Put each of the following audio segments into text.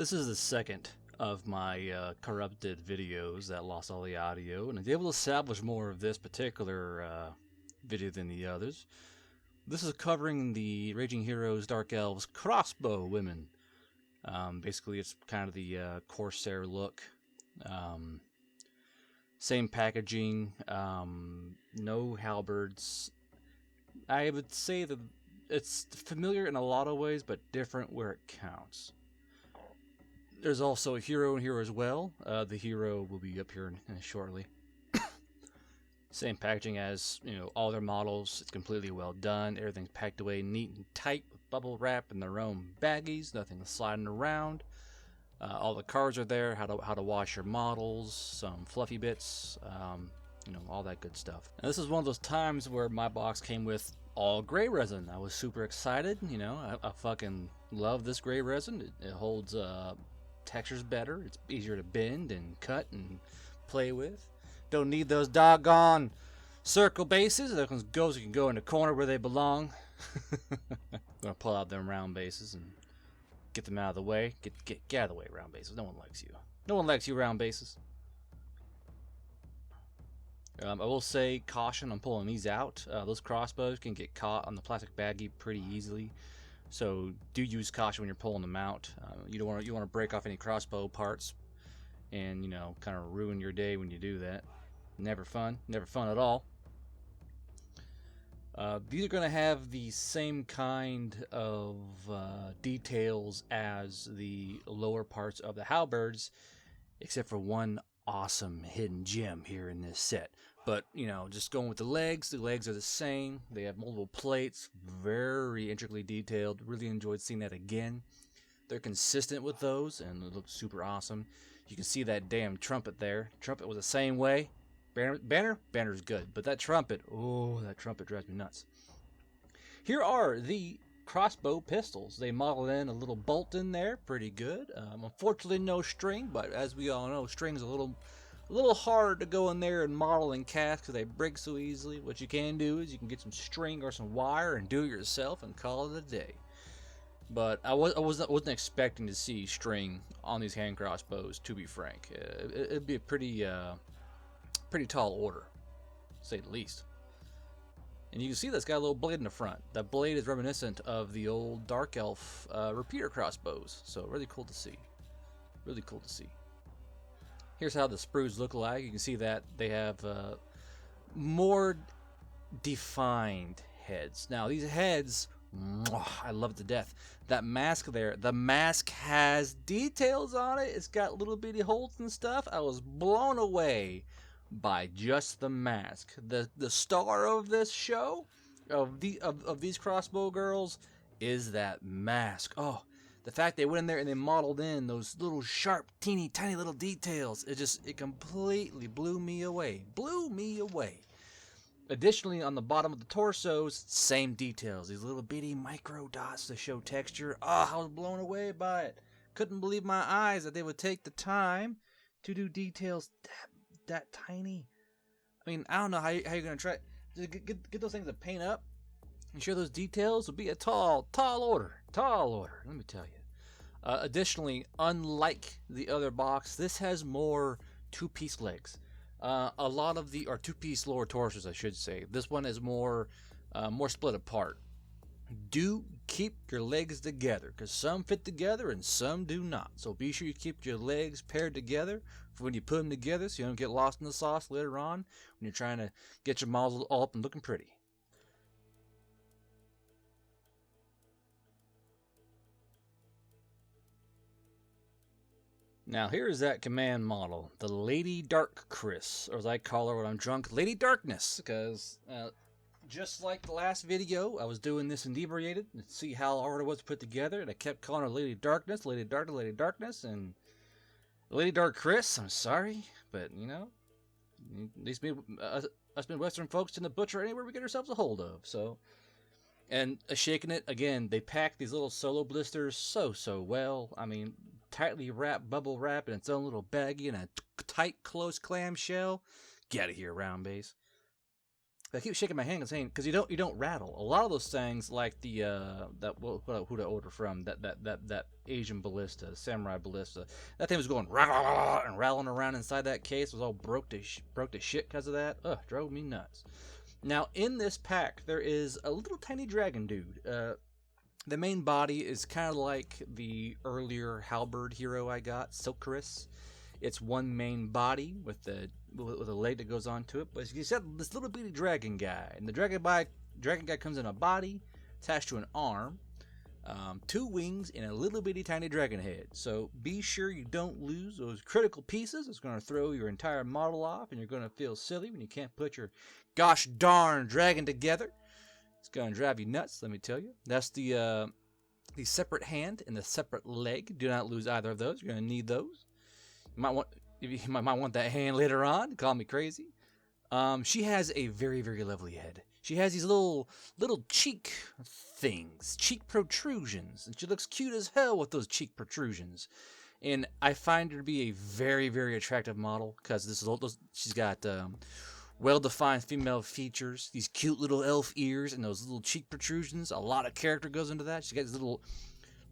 This is the second of my corrupted videos that lost all the audio, and I was able to establish more of this particular video than the others. This is covering the Raging Heroes Dark Elves Crossbow Women. Basically, it's kind of the Corsair look. Same packaging, no halberds. I would say that it's familiar in a lot of ways, but different where it counts. There's also a hero in here as well. The hero will be up here shortly. Same packaging as all their models. It's completely well done. Everything's packed away neat and tight with bubble wrap in their own baggies. Nothing sliding around. All the cards are there. How to wash your models. Some fluffy bits. All that good stuff. And this is one of those times where my box came with all gray resin. I was super excited. I fucking love this gray resin. It holds textures better. It's easier to bend and cut and play with. Don't need those doggone circle bases. Those goes can go in the corner where they belong. I'm gonna pull out them round bases and get them out of the way. Get out of the way, round bases. No one likes you. No one likes you, round bases. I will say caution on pulling these out. Those crossbows can get caught on the plastic baggie pretty easily, so do use caution when you're pulling them out. You don't want to break off any crossbow parts, and kind of ruin your day when you do that. Never fun at all. These are going to have the same kind of details as the lower parts of the halberds, except for one awesome hidden gem here in this set. But just going with the legs are the same. They have multiple plates, very intricately detailed. Really enjoyed seeing that again. They're consistent with those, and it looks super awesome. You can see that damn trumpet there. Trumpet was the same way. Banner's good, but that trumpet drives me nuts. Here are the crossbow pistols. They modeled in a little bolt in there, pretty good. Unfortunately, no string, but as we all know, string's a little hard to go in there and model and cast because they break so easily. What you can do is you can get some string or some wire and do it yourself and call it a day. But I wasn't expecting to see string on these hand crossbows, to be frank. It'd be a pretty tall order, to say the least. And you can see that's got a little blade in the front. That blade is reminiscent of the old Dark Elf repeater crossbows, so really cool to see. Really cool to see. Here's how the sprues look like. You can see that they have more defined heads. Now these heads, I love it to death. That mask there, the mask has details on it. It's got little bitty holes and stuff. I was blown away by just the mask. The star of this show, of these crossbow girls, is that mask. Oh, the fact they went in there and they modeled in those little sharp, teeny tiny little details. It completely blew me away. Additionally, on the bottom of the torsos, same details. These little bitty micro dots to show texture. Oh, I was blown away by it. Couldn't believe my eyes that they would take the time to do details that tiny. I mean, I don't know how you're gonna try to get those things to paint up and show those details. Would be a tall order. Let me tell you. Additionally, unlike the other box, this has more two-piece legs. A lot of the two-piece lower torsos, I should say. This one is more split apart. Do keep your legs together, because some fit together and some do not. So be sure you keep your legs paired together for when you put them together, so you don't get lost in the sauce later on when you're trying to get your models all up and looking pretty. Now here's that command model, the Lady Darkryss, or as I call her when I'm drunk, Lady Darkness, because just like the last video, I was doing this inebriated to see how hard it was to put together, and I kept calling her Lady Darkness, Lady Darkness, and Lady Darkryss. I'm sorry, but these us Midwestern folks tend to butcher anywhere we get ourselves a hold of. So, and shaking it again, they pack these little solo blisters so well. I mean, tightly wrapped bubble wrap in its own little baggie and a tight close clamshell. Get out of here, round base. I keep shaking my hand and saying, because you don't rattle. A lot of those things, like the who to order from, that Asian ballista, samurai ballista, that thing was going and rattling around inside that case. It was all broke to shit because of that. Ugh, drove me nuts. Now in this pack there is a little tiny dragon dude. The main body is kind of like the earlier halberd hero I got, Darkryss. It's one main body with a leg that goes onto it, but you got this little bitty dragon guy, and the dragon guy comes in a body attached to an arm, 2 wings, and a little bitty tiny dragon head. So be sure you don't lose those critical pieces. It's going to throw your entire model off, and you're going to feel silly when you can't put your gosh darn dragon together. It's going to drive you nuts, let me tell you. That's the separate hand and the separate leg. Do not lose either of those. You're going to need those. You might want that hand later on. Call me crazy. She has a very, very lovely head. She has these little cheek things, cheek protrusions, and she looks cute as hell with those cheek protrusions. And I find her to be a very, very attractive model because she's got well-defined female features, these cute little elf ears, and those little cheek protrusions. A lot of character goes into that. She's got these little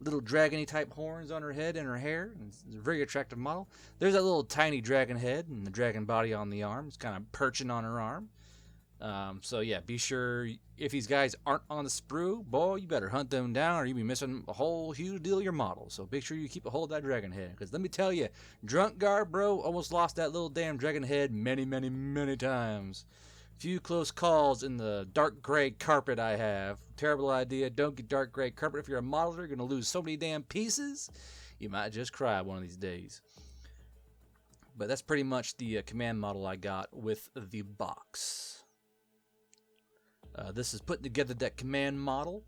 dragony type horns on her head and her hair. It's a very attractive model. There's that little tiny dragon head and the dragon body on the arm. It's kind of perching on her arm. So yeah, be sure if these guys aren't on the sprue, boy, you better hunt them down or you'll be missing a whole huge deal of your model. So make sure you keep a hold of that dragon head. Because let me tell you, Drunk Guard Bro almost lost that little damn dragon head many, many, many times. Few close calls in the dark gray carpet I have. Terrible idea. Don't get dark gray carpet. If you're a modeler, you're going to lose so many damn pieces. You might just cry one of these days. But that's pretty much the command model I got with the box. This is putting together that command model.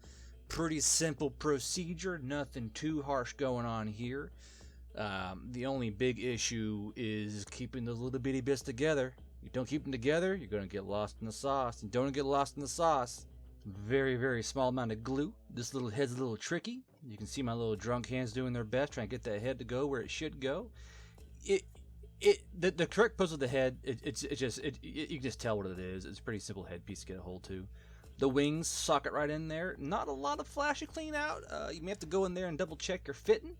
Pretty simple procedure. Nothing too harsh going on here. The only big issue is keeping those little bitty bits together. You don't keep them together, you're going to get lost in the sauce. And don't get lost in the sauce. Very, very small amount of glue. This little head's a little tricky. You can see my little drunk hands doing their best, trying to get that head to go where it should go. The correct pose of the head, you can just tell what it is. It's a pretty simple headpiece to get a hold to. The wings socket right in there. Not a lot of flash to clean out. You may have to go in there and double check your fitting.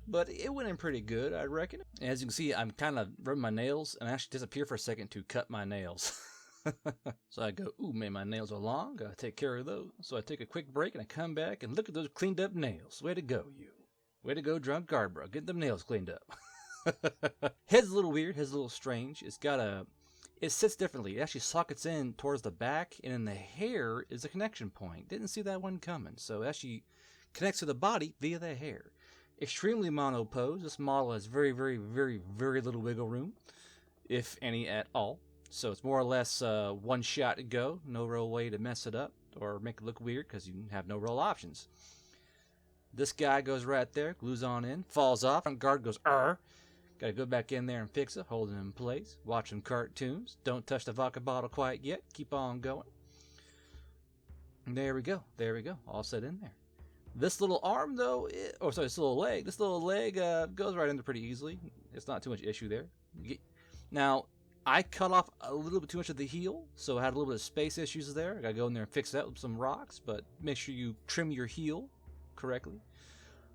But it went in pretty good, I reckon. And as you can see, I'm kind of rubbing my nails and I actually disappear for a second to cut my nails. So I go, ooh, man, my nails are long. Gotta take care of those. So I take a quick break and I come back and look at those cleaned up nails. Way to go, you. Way to go, Drunk Guard Bro. Get them nails cleaned up. Head's a little weird. Head's a little strange. It sits differently. It actually sockets in towards the back, and in the hair is a connection point. Didn't see that one coming. So it actually connects to the body via the hair. Extremely mono pose. This model has very, very, very, very little wiggle room, if any at all. So it's more or less one shot to go. No real way to mess it up or make it look weird because you have no real options. This guy goes right there, glues on in, falls off, and guard goes, Got to go back in there and fix it, hold it in place, watch some cartoons. Don't touch the vodka bottle quite yet. Keep on going. And there we go. There we go. All set in there. This little arm, though, this little leg goes right in there pretty easily. It's not too much issue there. Now, I cut off a little bit too much of the heel, so I had a little bit of space issues there. I got to go in there and fix that with some rocks, but make sure you trim your heel correctly.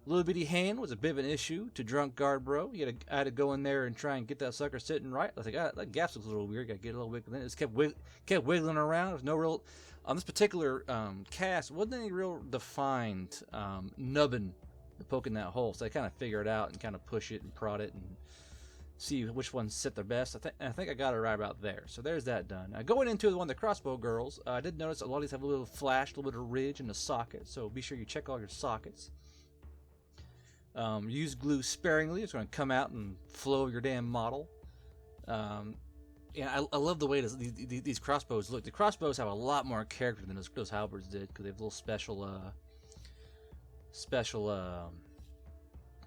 Little bitty hand was a bit of an issue to Drunk Guard Bro. I had to go in there and try and get that sucker sitting right. I was like, that gap looks a little weird. Got to get a little wiggle in. It just kept wiggling around. There's no real... On this particular cast, wasn't any real defined nubbin poking that hole. So I kind of figure it out and kind of push it and prod it and see which ones sit the best. I think I got it right about there. So there's that done. Going into the one of the Crossbow girls, I did notice a lot of these have a little flash, a little bit of ridge in the socket. So be sure you check all your sockets. Use glue sparingly. It's going to come out and flow your damn model. Yeah, I love the way these crossbows look. The crossbows have a lot more character than those halberds did because they have a little special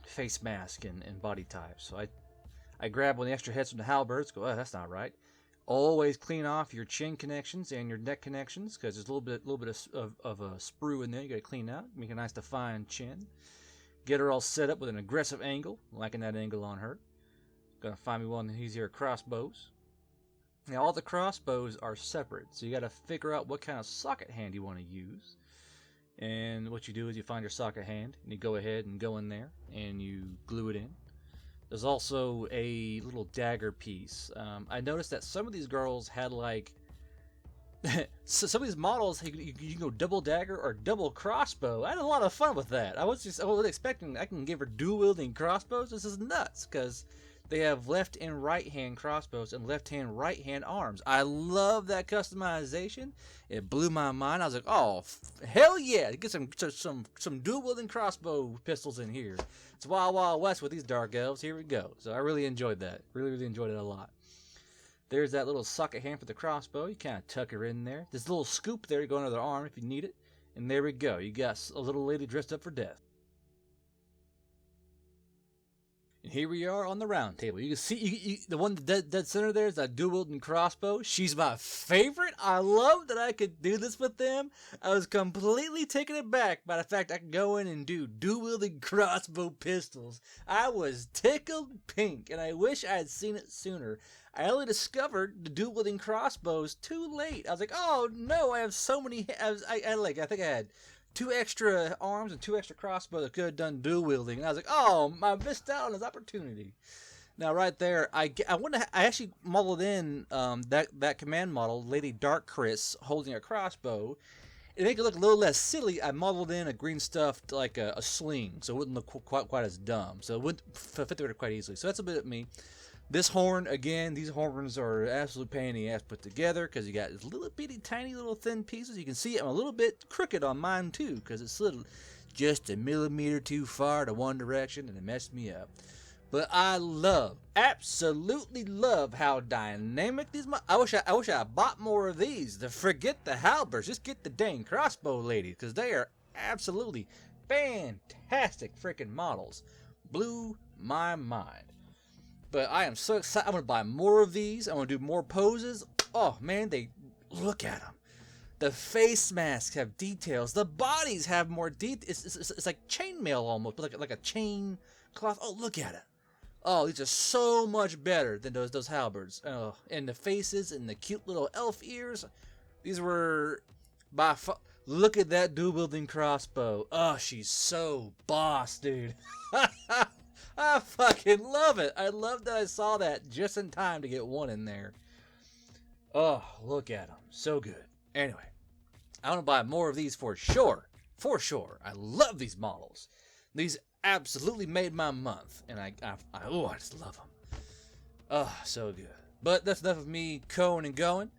face mask and body type. So I grab one of the extra heads from the halberds. Go, that's not right. Always clean off your chin connections and your neck connections because there's a little bit of a sprue in there. You got to clean out. Make a nice defined chin. Get her all set up with an aggressive angle, liking that angle on her. Gonna find me one of these here crossbows. Now all the crossbows are separate, so you got to figure out what kind of socket hand you want to use. And what you do is you find your socket hand, and you go ahead and go in there, and you glue it in. There's also a little dagger piece. I noticed that some of these girls had like, so some of these models, you can go double dagger or double crossbow. I had a lot of fun with that. I was expecting I can give her dual wielding crossbows. This is nuts because they have left and right hand crossbows and left hand right hand arms. I love that customization. It blew my mind. I was like, oh hell yeah! Get some dual wielding crossbow pistols in here. It's Wild Wild West with these dark elves. Here we go. So I really enjoyed that. Really enjoyed it a lot. There's that little socket hand for the crossbow. You kind of tuck her in there. This little scoop there to go under the arm if you need it. And there we go. You got a little lady dressed up for death. And here we are on the round table. You can see the one dead center there is that dual wielding crossbow. She's my favorite. I love that I could do this with them. I was completely taken aback by the fact I could go in and do dual wielding crossbow pistols. I was tickled pink, and I wish I had seen it sooner. I only discovered the dual wielding crossbows too late. I was like, oh no, I have so many. I think I had 2 extra arms and 2 extra crossbows that could have done dual wielding, and I was like, oh, I missed out on this opportunity. Now right there, I actually modeled in that command model, Lady Darkryss, holding a crossbow. To make it look a little less silly, I modeled in a green stuffed like a sling, so it wouldn't look quite as dumb. So it would fit there quite easily. So that's a bit of me. This horn, again, these horns are absolute pain in the ass put together because you got little bitty, tiny little thin pieces. You can see I'm a little bit crooked on mine too because it's just a millimeter too far to one direction and it messed me up. But I absolutely love how dynamic these. I wish I bought more of these. To forget the halberds, just get the dang crossbow ladies because they are absolutely fantastic freaking models. Blew my mind. But I am so excited. I'm going to buy more of these. I'm going to do more poses. Oh, man, look at them. The face masks have details. The bodies have more details. It's like chainmail almost, but like a chain cloth. Oh, look at it. Oh, these are so much better than those halberds. Oh, and the faces and the cute little elf ears. These were by far. Look at that dual wielding crossbow. Oh, she's so boss, dude. I fucking love it. I love that I saw that just in time to get one in there. Oh, look at them. So good. Anyway, I want to buy more of these for sure. For sure. I love these models. These absolutely made my month. And I just love them. Oh, so good. But that's enough of me coing and going.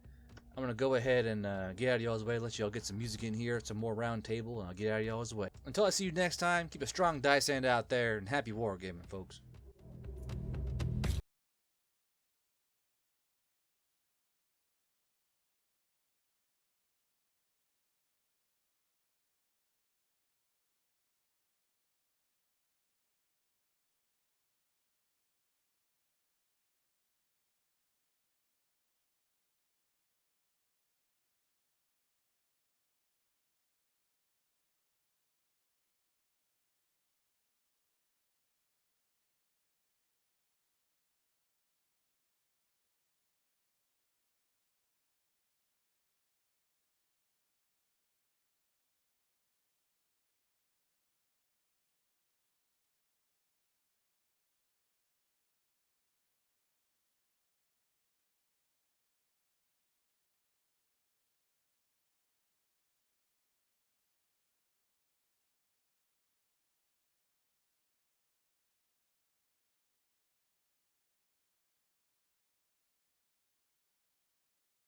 I'm going to go ahead and get out of y'all's way, let y'all get some music in here, some more round table, and I'll get out of y'all's way. Until I see you next time, keep a strong dice hand out there, and happy wargaming, folks.